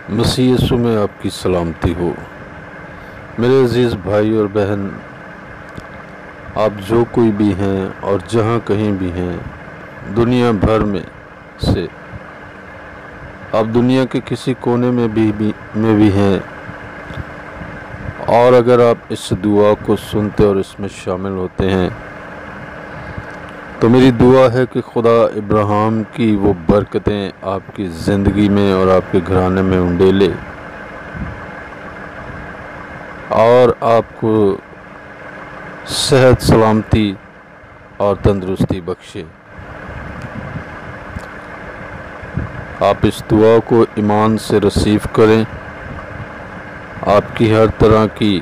मसीह यीशु में आपकी सलामती हो। मेरे अजीज़ भाई और बहन, आप जो कोई भी हैं और जहाँ कहीं भी हैं दुनिया भर में से, आप दुनिया के किसी कोने में भी हैं, और अगर आप इस दुआ को सुनते और इसमें शामिल होते हैं तो मेरी दुआ है कि खुदा इब्राहिम की वो बरकतें आपकी ज़िंदगी में और आपके घराने में उंडेले और आपको सेहत, सलामती और तंदुरुस्ती बख्शे। आप इस दुआ को ईमान से रिसीव करें। आपकी हर तरह की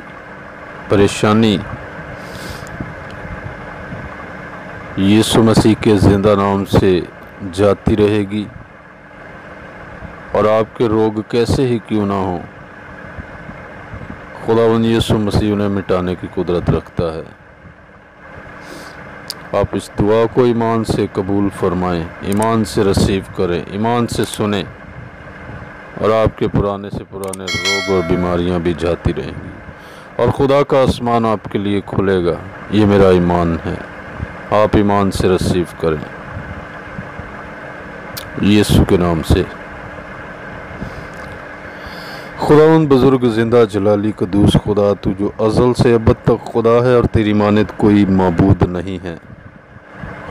परेशानी यीशु मसीह के ज़िंदा नाम से जाती रहेगी, और आपके रोग कैसे ही क्यों ना हो, खुदावंद यीशु मसीह उन्हें मिटाने की कुदरत रखता है। आप इस दुआ को ईमान से कबूल फरमाएं, ईमान से रिसीव करें, ईमान से सुने, और आपके पुराने से पुराने रोग और बीमारियां भी जाती रहेंगी, और खुदा का आसमान आपके लिए खुलेगा। ये मेरा ईमान है। आप ईमान से रिसीव करें यीशु के नाम से। खुदावंद बुजुर्ग जिंदा जलाली कदूस खुदा, तू जो अज़ल से अबद तक खुदा है और तेरी मानद कोई माबूद नहीं है।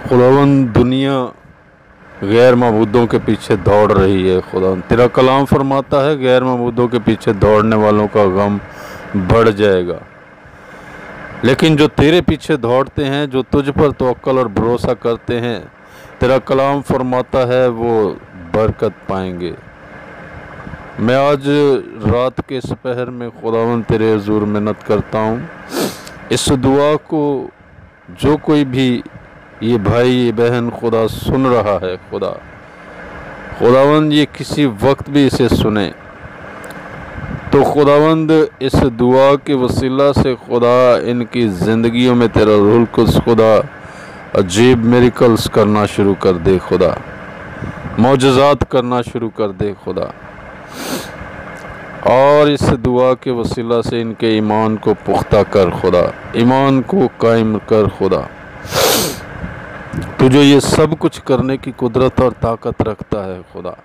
खुदावंद दुनिया गैर माबूदों के पीछे दौड़ रही है। खुदावंद तेरा कलाम फरमाता है, गैर माबूदों के पीछे दौड़ने वालों का गम बढ़ जाएगा, लेकिन जो तेरे पीछे दौड़ते हैं, जो तुझ पर तवक्कल और भरोसा करते हैं, तेरा कलाम फरमाता है वो बरकत पाएंगे। मैं आज रात के सपहर में खुदावंद तेरे हुज़ूर मिन्नत करता हूँ, इस दुआ को जो कोई भी ये भाई ये बहन खुदा सुन रहा है, खुदावंद ये किसी वक्त भी इसे सुने, तो खुदावंद इस दुआ के वसीला से खुदा इनकी ज़िंदगियों में तेरा रूह कुद्स खुदा अजीब मिरेकल्स करना शुरू कर दे, खुदा मौजज़ात करना शुरू कर दे खुदा, और इस दुआ के वसीला से इनके ईमान को पुख्ता कर खुदा, ईमान को कायम कर खुदा। तुझे ये सब कुछ करने की कुदरत और ताकत रखता है खुदा।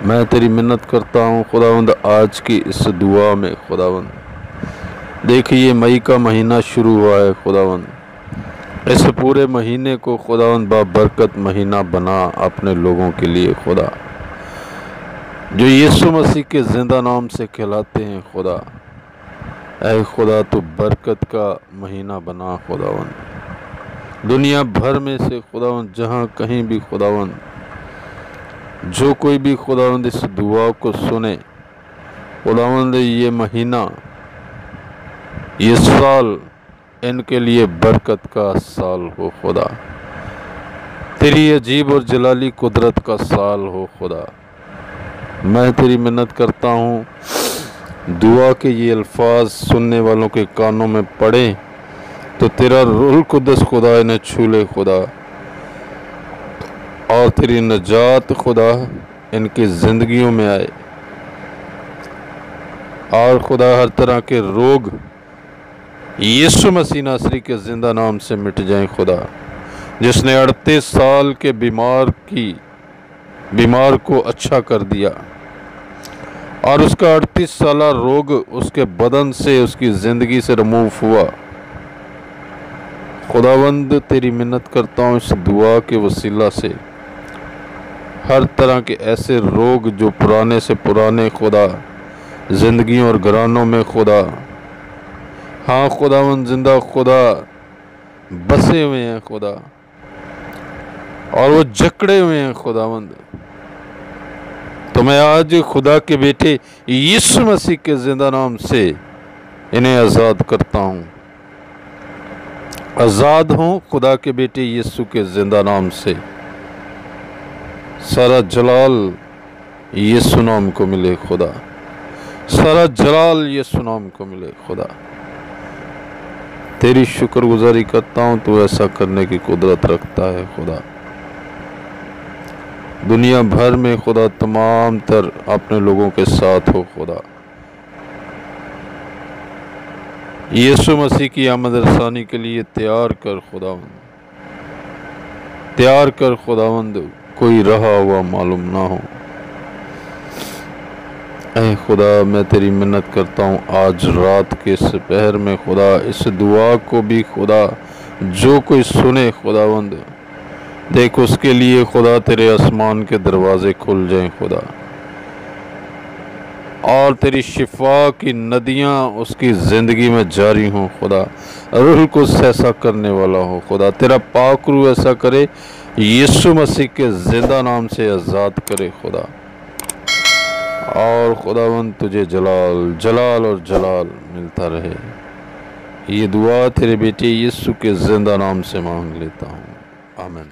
मैं तेरी मिन्नत करता हूँ खुदावंद आज की इस दुआ में, खुदावंद देखिए मई का महीना शुरू हुआ है खुदावंद, इस पूरे महीने को खुदावंद बाबरकत महीना बना अपने लोगों के लिए खुदा, जो यीशु मसीह के ज़िंदा नाम से कहलाते हैं खुदा। ऐ खुदा तू बरकत का महीना बना खुदावंद, दुनिया भर में से खुदावंद जहाँ कहीं भी खुदावंद जो कोई भी खुदावंद इस दुआ को सुने, खुदावंद ये महीना, ये साल इनके लिए बरकत का साल हो खुदा, तेरी अजीब और जलाली कुदरत का साल हो खुदा। मैं तेरी मिन्नत करता हूँ, दुआ के ये अल्फाज सुनने वालों के कानों में पड़े तो तेरा रूह कुद्स खुदा इन्हें छू ले खुदा, और तेरी नजात खुदा इनकी ज़िंदगियों में आए, और खुदा हर तरह के रोग यीशु मसीह नासरी के ज़िंदा नाम से मिट जाएं खुदा। जिसने 38 साल के बीमार को अच्छा कर दिया, और उसका 38 साल रोग उसके बदन से, उसकी ज़िंदगी से रिमूव हुआ। खुदावंद तेरी मिन्नत करता हूँ इस दुआ के वसीला से, हर तरह के ऐसे रोग जो पुराने से पुराने खुदा ज़िंदगियों और घरानों में खुदा, हाँ खुदावंद जिंदा खुदा बसे हुए हैं खुदा, और वो जकड़े हुए हैं खुदावंद, तो मैं आज खुदा के बेटे यीशु मसीह के ज़िंदा नाम से इन्हें आज़ाद करता हूँ। आज़ाद हूँ खुदा के बेटे यीशु के ज़िंदा नाम से। सारा जलाल यीशु नाम को मिले खुदा, सारा जलाल यीशु नाम को मिले खुदा। तेरी शुक्रगुजारी करता हूँ, तू ऐसा करने की कुदरत रखता है खुदा। दुनिया भर में खुदा तमाम तर अपने लोगों के साथ हो खुदा। यीशु मसीह की आमद रसानी के लिए तैयार कर खुदावंद, तैयार कर खुदावंद, कोई रहा हुआ मालूम ना हो। ऐ खुदा मैं तेरी मिन्नत करता हूँ आज रात के इस पहर में खुदा, इस दुआ को भी खुदा जो कोई सुने खुदावंद, देख उसके लिए खुदा तेरे आसमान के दरवाजे खुल जाएं खुदा, और तेरी शिफा की नदियाँ उसकी ज़िंदगी में जारी हों खुदा। रूह को ऐसा करने वाला हो खुदा, तेरा पाक रूह ऐसा करे, यीशु मसीह के ज़िंदा नाम से आज़ाद करे खुदा। और खुदावंद तुझे जलाल जलाल और जलाल मिलता रहे। ये दुआ तेरे बेटे यीशु के ज़िंदा नाम से मांग लेता हूँ, आमीन।